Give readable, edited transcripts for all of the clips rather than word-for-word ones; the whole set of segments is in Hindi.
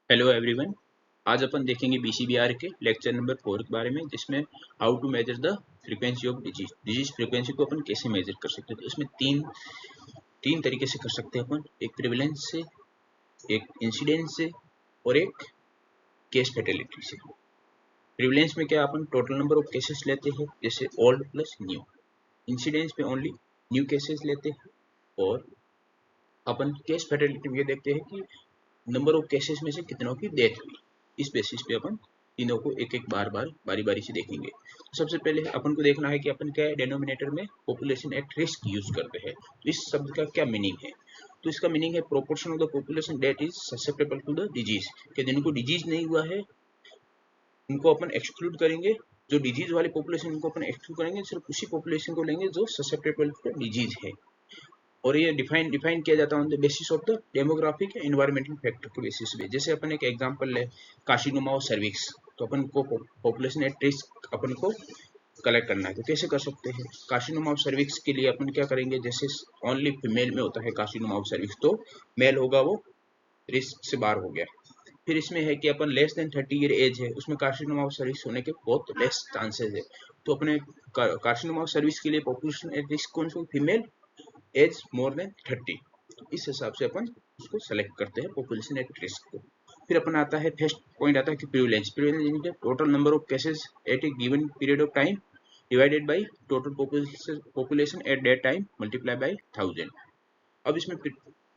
Hello everyone. आज अपन देखेंगे बीसीबीआर के लेक्चर नंबर 4 के बारे में, जिसमें how to measure the frequency of disease frequency को अपन कैसे मेजर कर सकते हैं। तो इसमें तीन तरीके से कर सकते हैं अपन, एक प्रिवेलेंस से, एक इंसिडेंस से और एक केस फैटेलिटी से। प्रिवेलेंस में क्या अपन टोटल नंबर ऑफ केसेस लेते हैं, जैसे ओल्ड प्लस न्यू। इंसिडेंस पे ओनली न्यू केसेस लेते हैं और अपन केस फैटेलिटी में ये देखते हैं कि नंबर ऑफ केसेस में से कितनों की डेथ हुई। इस बेसिस पे अपन तीनों को एक एक बारी बारी से देखेंगे। तो सबसे पहले अपन को देखना है कि अपन क्या डेनोमिनेटर में पॉपुलेशन एट रिस्क यूज करते हैं। तो इस शब्द का क्या मीनिंग है? तो इसका मीनिंग है proportion of the population that is susceptible to the disease. कि जिनको डिजीज नहीं हुआ है उनको अपन एक्सक्लूड करेंगे, जो डिजीज वाली पॉपुलेशन उनको अपन एक्सक्लूड करेंगे, सिर्फ उसी पॉपुलेशन को लेंगे जो ससेप्टेबल टू द डिजीज है। और ये डिफाइन किया जाता है on the basis of the demographic या एनवायरमेंटल फैक्टर के बेसिस पे। जैसे अपन एक एग्जांपल ले, कार्सिनोमा ऑफ सर्विक्स, तो अपन को पॉपुलेशन एट रिस्क अपन को कलेक्ट करना है। तो कैसे कर सकते हैं? कार्सिनोमा ऑफ सर्विक्स के लिए अपन क्या करेंगे, जैसे ओनली फीमेल में होता है कार्सिनोमा ऑफ सर्विक्स, तो मेल होगा वो रिस्क से बाहर हो गया। फिर इसमें है कि अपन लेस देन 30 ईयर एज है, उसमें कार्सिनोमा ऑफ सर्विस होने के बहुत लेस चांसेस है। तो अपने कार्सिनोमा ऑफ सर्विस के लिए पॉपुलेशन एट रिस्क कौन सी? Female age more than 30। इस हिसाब से अपन उसको सेलेक्ट करते हैं पॉपुलेशन एट रिस्क को। फिर अपन आता है फर्स्ट पॉइंट आता है कि prevalence total number of cases at a given period of time divided by total population at that time multiply by 1000। अब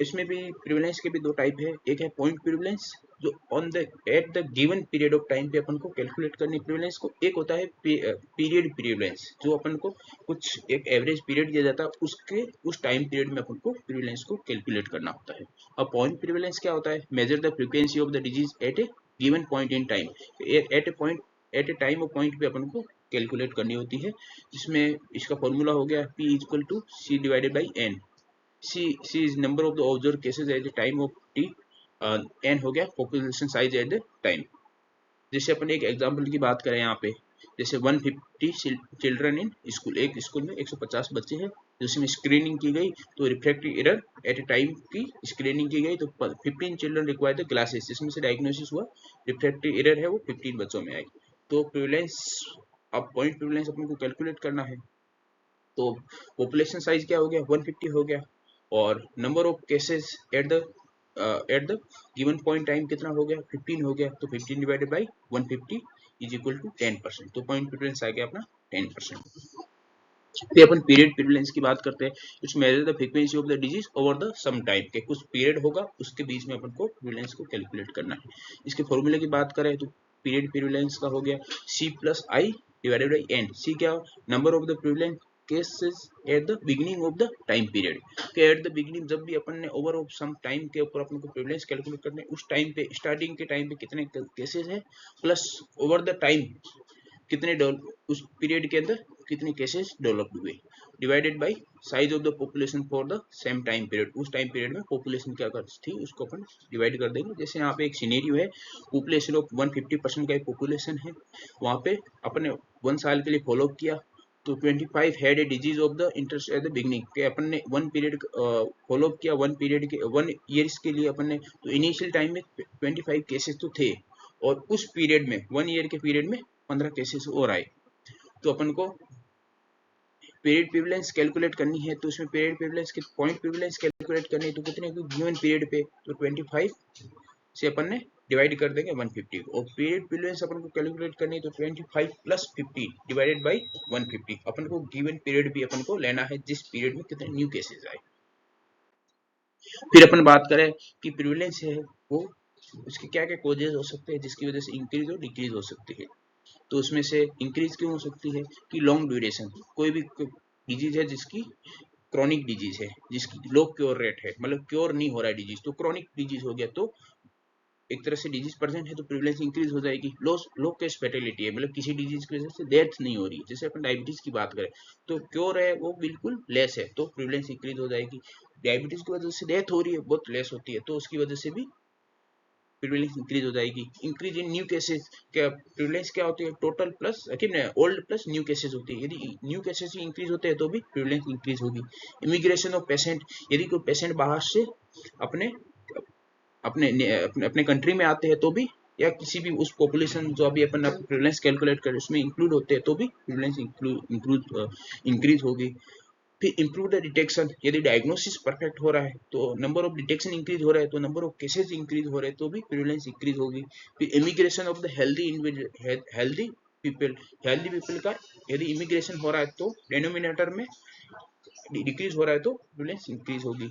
इसमें भी प्रिविलेंस के भी दो टाइप है। एक है पॉइंट प्रिविलेंस, जो on the eight the given period of time पे अपन को कैलकुलेट करनी प्रिविलेंस को। एक होता है पीरियड प्रिविलेंस, जो अपन को कुछ एक एवरेज पीरियड दिया जाता है, उसके उस टाइम पीरियड में अपन को प्रिविलेंस को कैलकुलेट करना होता है। अब पॉइंट प्रिविलेंस क्या होता है? Measure the frequency of the disease at a given point in time. At a time और पॉइंट पे अपन को कैलकुलेट करनी होती है, जिसमें इसका फॉर्मूला हो गया P equal to C divided by N। C is number of the observed cases at the time of T, N हो गया population size at the time। जैसे अपन एक एग्जांपल की बात करें यहाँ पे, जैसे 150 चिल्ड्रन इन स्कूल, एक स्कूल में 150 बच्चे हैं, जिसमें स्क्रीनिंग की गई, तो refractive error eight a time की स्क्रीनिंग की गई, तो 15 चिल्ड्रन रिक्वायर द ग्लासेस, जिसमें से डायग्नोसिस हुआ, रिफ्रैक्टिव एरर है वो 15 बच्चों में आई। तो प्रिविलेंस, अब पॉइंट प्रिविलेंस अपन को कैलकुलेट करना है, तो पॉपुलेशन साइज क्या हो गया? 150 हो गया, और number of cases at the given point time कितना हो गया? 15 हो गया। तो 15 divided by 150 is equal to 10%। तो पॉइंट प्रिविलेंस आ गया अपना 10%। फिर अपन पीरियड प्रिविलेंस की बात करते हैं। It's measure the frequency of the disease over the some time, के कुछ पीरियड होगा उसके बीच में अपन को प्रिविलेंस को कैलकुलेट करना है। इसके फॉर्मूले की बात करें तो पीरियड प्रिविलेंस का हो गया C plus I divided by N। C क्या? Number of the prevalence cases at the beginning of the time period, के एट द बिगिनिंग जब भी अपन ने ओवर ऑफ सम टाइम के ऊपर अपन को प्रिविलेंस कैलकुलेट करने, उस टाइम पे स्टार्टिंग के टाइम पे कितने केसेस है, प्लस ओवर द टाइम कितने उस पीरियड के अंदर कितने केसेस डेवलप हुए, divided by size of the population for the same time period. उस टाइम पीरियड में पॉपुलेशन क्या थी उसको अपन डिवाइड कर देंगे। जैसे यहाँ पे एक सिनेरियो है, पॉपुलेशन ऑफ 150% का एक पॉपुलेशन है, वहाँ पे अपने 1 साल के लिए फॉलो किया, तो 25 had a disease of the interest at the beginning, के अपन ने 1 पीरियड फॉलो किया, 1 पीरियड के 1 ईयर्स के लिए अपन ने, तो इनिशियल टाइम में 25 केसेस तो थे, और उस पीरियड में 1 ईयर के पीरियड में 15 केसेस और आए। तो अपन को पीरियड प्रिविलेंस कैलकुलेट करनी है, तो उसमें पीरियड प्रिविलेंस के पॉइंट प्रिविलेंस कैलकुलेट करनी है, तो कितने गिवन पीरियड पे, तो 25 से अपन ने डिवाइड कर देंगे 150, और पीरियड प्रिविलेंस अपन को कैलकुलेट करनी है, तो 25 प्लस 50 डिवाइडेड बाई 150। अपन को गिवन पीरियड भी अपन को लेना है जिस पीरियड में कितने न्यू केसेस आए। फिर अपन बात करें कि प्रिविलेंस है वो उसके क्या क्या कॉजेज हो सकते हैं जिसकी वजह से इंक्रीज और डिक्रीज हो सकती है। तो उसमें से इंक्रीज क्यों हो सकती है कि लॉन्ग ड्यूरेशन, कोई भी डिजीज है जिसकी क्रॉनिक डिजीज है, जिसकी लो क्योर रेट है, मतलब क्योर नहीं हो रहा है डिजीज, तो क्रॉनिक डिजीज हो गया, तो एक तरह से डिजीज प्रेजेंट है तो प्रिविलेंस इंक्रीज हो जाएगी। लो केस फैटेलिटी है, मतलब किसी डिजीज की वजह से डेथ नहीं हो रही है, जैसे अपन डायबिटीज की बात करें तो क्योर है वो बिल्कुल लेस है, तो प्रिविलेंस इंक्रीज हो जाएगी। डायबिटीज की वजह से डेथ हो रही है, बहुत लेस होती है, तो उसकी वजह से भी प्रिविलेंस इंक्रीज हो जाएगी। इंक्रीज इन न्यू केसेस, क्या प्रिविलेंस क्या होती है? Total plus old plus new cases होती है, यदि न्यू केसेस ही इंक्रीज होते हैं तो भी प्रिविलेंस इंक्रीज होगी। इमिग्रेशन ऑफ पेशेंट, यदि कोई पेशेंट बाहर से अपने अपने कंट्री में आते हैं तो भी, या किसी भी उस पॉपुलेशन जो अभी अपन प्रिवलेंस कैलकुलेट कर उसमें इंक्लूड होते हैं तो भी प्रिवलेंस इंक्रीज होगी। फिर इम्प्रूव द डिटेक्शन, यदि डायग्नोसिस परफेक्ट हो रहा है तो नंबर ऑफ डिटेक्शन इंक्रीज हो रहा है, तो नंबर ऑफ केसेस इंक्रीज हो रहे हैं तो भी प्रिवलेंस इंक्रीज होगी। फिर immigration of the healthy people का यदि इमिग्रेशन हो रहा है तो डेनोमिनेटर में डिक्रीज हो रहा है तो प्रिवलेंस इंक्रीज होगी।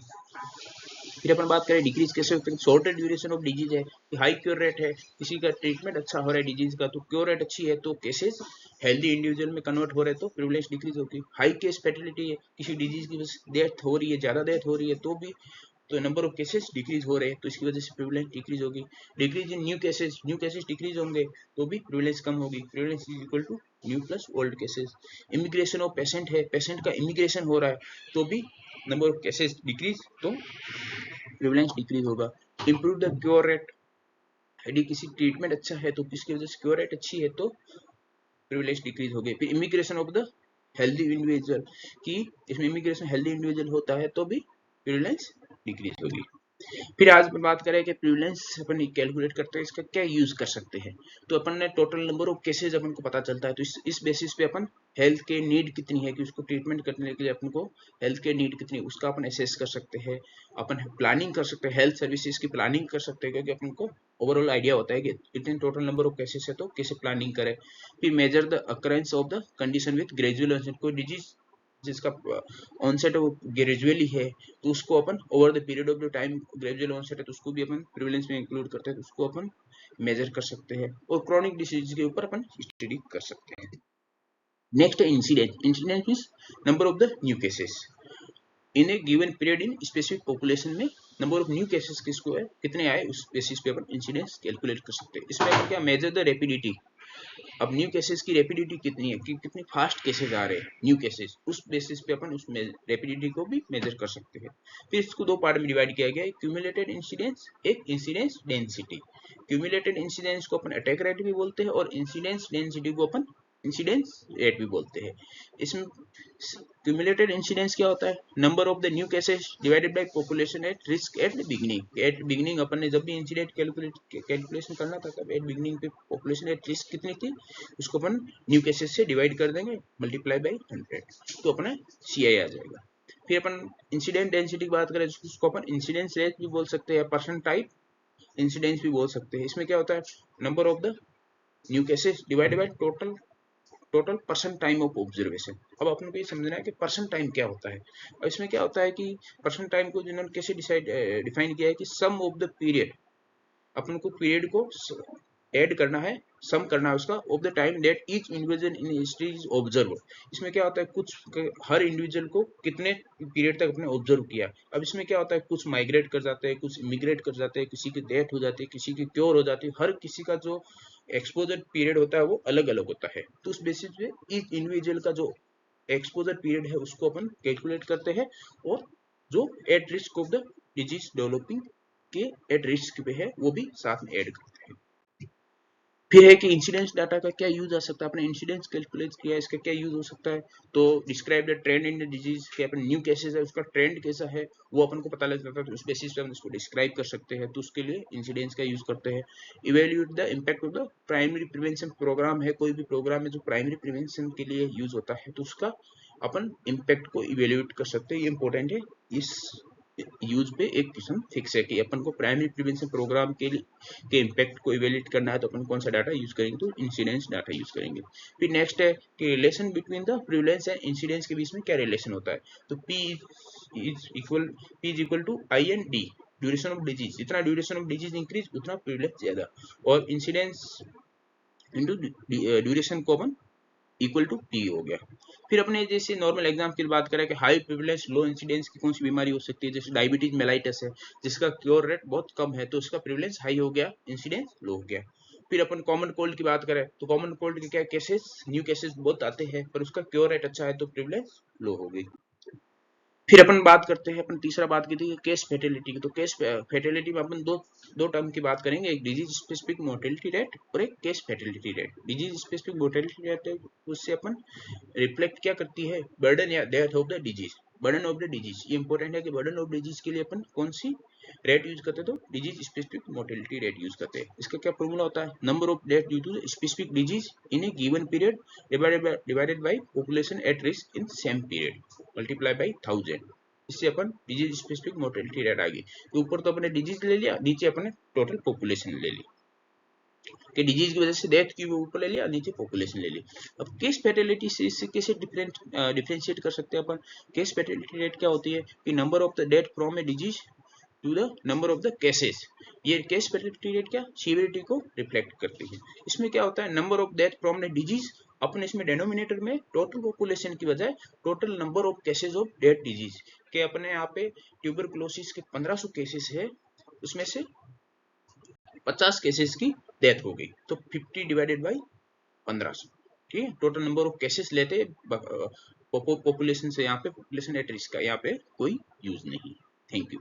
फिर अपन बात करें डिक्रीज कैसे होते हैं, शॉर्टर ड्यूरेशन ऑफ डिजीज है, हाई क्योर रेट है, किसी का ट्रीटमेंट अच्छा हो रहा है डिजीज का तो क्योर रेट अच्छी है तो केसेस हेल्दी इंडिविजुअल में कन्वर्ट हो रहे हैं तो प्रिवलेंस डिक्रीज होगी। हाई केस फैटिलिटी है, किसी डिजीज की डेथ हो रही है, ज्यादा डेथ हो रही है तो भी तो नंबर ऑफ केसेस डिक्रीज हो रहे हैं तो इसकी वजह से प्रिवलेंस डिक्रीज होगी। Decrease in new cases decrease होंगे तो भी प्रिवलेंस कम होगी। Prevalence is equal to new plus old cases. Immigration of patient है, पेशेंट का इमिग्रेशन हो रहा है तो भी नंबर ऑफ केसेस डिक्रीज तो प्रिवलेंस डिक्रीज होगा। इम्प्रूव द क्योर रेट, यदि किसी ट्रीटमेंट अच्छा है तो किसकी वजह से क्योर रेट अच्छी है तो प्रिवलेंस डिक्रीज हो गई। फिर immigration of the healthy individual, कि इसमें इमिग्रेशन हेल्दी इंडिविजुअल होता है तो भी प्रिवलेंस डिक्रीज होगी। फिर आज अपन बात करें कि प्रिवलेंस अपन कैलकुलेट करते हैं इसका क्या यूज कर सकते हैं। तो अपन ने टोटल नंबर ऑफ केसेस अपन को पता चलता है तो इस बेसिस पे अपन हेल्थ के नीड कितनी है कि उसको ट्रीटमेंट करने के लिए अपन को हेल्थ के नीड कितनी है उसका अपन असेस कर सकते हैं। अपन प्लानिंग कर सकते हैं, हेल्थ सर्विसेज की प्लानिंग कर सकते हैं क्योंकि अपन को ओवरऑल आइडिया होता है कि इतने टोटल नंबर ऑफ केसेस है तो कैसे प्लानिंग करें। फिर measure the occurrence of the condition with gradual onset, कोई डिजीज जिसका ऑनसेट वो ग्रेजुअली है तो उसको अपन over the period of the time gradual onset है तो उसको भी अपन प्रिविलेंस में इंक्लूड करते हैं तो उसको अपन मेजर कर सकते हैं। और क्रॉनिक डिसीज के ऊपर अपन स्टडी कर सकते हैं। नेक्स्ट है incident. Incident means number of the new cases in a given period in specific population में नंबर ऑफ न्यू केसेस किसको है कितने आए उस बेसिस पे अपन इंसिडेंस कैलकुलेट कर सकते हैं। इसमें अपन क्या मेजर द रेपिडिटी, अब न्यू केसेस की रेपिडिटी कितनी है कि कितने फास्ट केसेस आ रहे हैं न्यू केसेस, उस बेसिस पे अपन उस रेपिडिटी को भी मेजर कर सकते हैं। फिर इसको दो पार्ट में डिवाइड किया गया है, क्यूमुलेटेड इंसिडेंस, एक इंसिडेंस डेंसिटी। क्यूमुलेटेड इंसिडेंस को अपन अटैक रेट भी बोलते हैं और इंसिडेंस डेंसिटी को अपन इंसिडेंस रेट भी बोलते हैं। इसमें क्यूमुलेटेड इंसिडेंस क्या होता है, number of the new cases divided by population at risk at beginning. At beginning अपन ने जब भी इंसिडेंट कैलकुलेशन करना था तब एट बिगिनिंग पे पॉपुलेशन एट रिस्क कितनी थी उसको अपन न्यू केसेस से डिवाइड कर देंगे मल्टीप्लाई बाय 100 तो अपना CI आ जाएगा। फिर अपन इंसिडेंट डेंसिटी की बात करें उसको अपन इंसिडेंस रेट भी बोल सकते हैं, पर्सन टाइप इंसिडेंस भी बोल सकते हैं। इसमें क्या होता है, number of the new cases divided by total person time of observation. अब अपन को ये समझना है कि पर्सन टाइम क्या होता है। और इसमें क्या होता है कि पर्सन टाइम को जिन्होंने कैसे डिफाइन किया है कि सम ऑफ द पीरियड, अपन को पीरियड को ऐड करना है, सम करना है उसका of the time that each individual in history is observe. इसमें क्या होता है कुछ हर इंडिविजुअल को कितने पीरियड तक अपने ऑब्जर्व किया। अब इसमें क्या होता है कुछ माइग्रेट कर जाते हैं, कुछ इमिग्रेट कर जाते हैं, किसी की डेथ हो जाती है, किसी की क्योर हो जाती है, हर किसी का जो एक्सपोजर पीरियड होता है वो अलग अलग होता है। तो उस बेसिस पे ईच इंडिविजुअल का जो एक्सपोजर पीरियड है उसको अपन कैलकुलेट करते हैं और जो at risk of the disease developing के एट रिस्क पे है वो भी साथ में ऐड करते हैं। फिर है कि इंसिडेंस डाटा का क्या यूज आ सकता है, अपने इंसिडेंस कैलकुलेट किया इसका क्या यूज हो सकता है। तो describe the trend in the disease, के अपन न्यू केसेस है उसका ट्रेंड कैसा है वो अपन को पता लग जाता है तो उस बेसिस पे हम उसको डिस्क्राइब कर सकते हैं तो उसके लिए इंसिडेंस का यूज करते हैं। Evaluate the impact of the primary prevention programme है, कोई भी प्रोग्राम है जो प्राइमरी प्रिवेंशन के लिए यूज होता है तो उसका अपन इम्पैक्ट को इवेल्यूएट कर सकते हैं। ये इंपॉर्टेंट है, इस यूज पे एक क्वेश्चन फिक्स है कि अपन को प्राइमरी प्रिवेंशन प्रोग्राम के इम्पैक्ट को इवेल्यूएट करना है तो अपन कौन सा डाटा यूज करेंगे तो इंसिडेंस डाटा यूज करेंगे। फिर नेक्स्ट है कि relation between the prevalence and incidence के बीच में क्या रिलेशन होता है। तो P is equal to IND, duration of disease. जितना ड्यूरेशन ऑफ डिजीज इंक्रीज उतना प्रिवलेंस ज्यादा, और इंसिडेंस इंटू ड्यूरेशन को अपन इक्वल टू P हो गया। फिर अपने जैसे नॉर्मल एग्जाम की बात करें कि हाई प्रिविलेंस लो इंसिडेंस की कौन सी बीमारी हो सकती है, जैसे डायबिटीज मेलाइटस है जिसका क्योर रेट बहुत कम है तो उसका प्रिविलेंस हाई हो गया, इंसिडेंस लो हो गया। फिर अपन कॉमन कोल्ड की बात करें तो कॉमन कोल्ड के क्या केसेस न्यू केसेस बहुत आते हैं पर उसका क्योर रेट अच्छा है तो प्रिविलेंस लो हो गई। फिर अपन बात करते हैं, अपन तीसरा बात की थी केस फेटेलिटी की। तो केस फेटेलिटी में अपन दो टर्म की बात करेंगे, एक डिजीज स्पेसिफिक मोर्टेलिटी रेट और एक case fatality rate. Disease specific mortality rate है उससे अपन रिफ्लेक्ट क्या करती है, बर्डन या death of the disease. Burden of the disease ये इंपॉर्टेंट है कि बर्डन ऑफ डिजीज के लिए अपन कौन सी रेट यूज करते हैं तो disease specific mortality rate use करते हैं। इसका क्या फॉर्मूला होता है, number of death due to specific disease in a given period divided by population at risk in same period multiply by 1000। इससे अपन डिजीज स्पेसिफिक मोर्टेलिटी रेट आ गई। तो ऊपर तो अपने डिजीज ले लिया, नीचे अपने टोटल पॉपुलेशन ले ली कि डिजीज की वजह से डेथ की वो ऊपर ले लिया, नीचे पॉपुलेशन ले ली। अब केस फैटेलिटी से इससे कैसे डिफरेंशिएट कर सकते हैं अपन। केस फैटेलिटी रेट क्या होती है कि number of the death from a disease to the number of the cases. ये केस फैटेलिटी रेट क्या सीवियरिटी को रिफ्लेक्ट करती है। इसमें क्या होता है, number of death from a disease अपन इसमें डेनोमिनेटर में टोटल पॉपुलेशन की बजाय total number of cases of death disease के अपने यहाँ पे ट्यूबरकुलोसिस के 1500 केसेस है, उसमें से 50 केसेस की डेथ हो गई, तो 50 डिवाइडेड बाई 1500। ठीक है, टोटल नंबर ऑफ केसेस लेते पॉपुलेशन से, यहाँ पे पॉपुलेशन एट रिस्क का यहाँ पे कोई यूज नहीं। Thank you.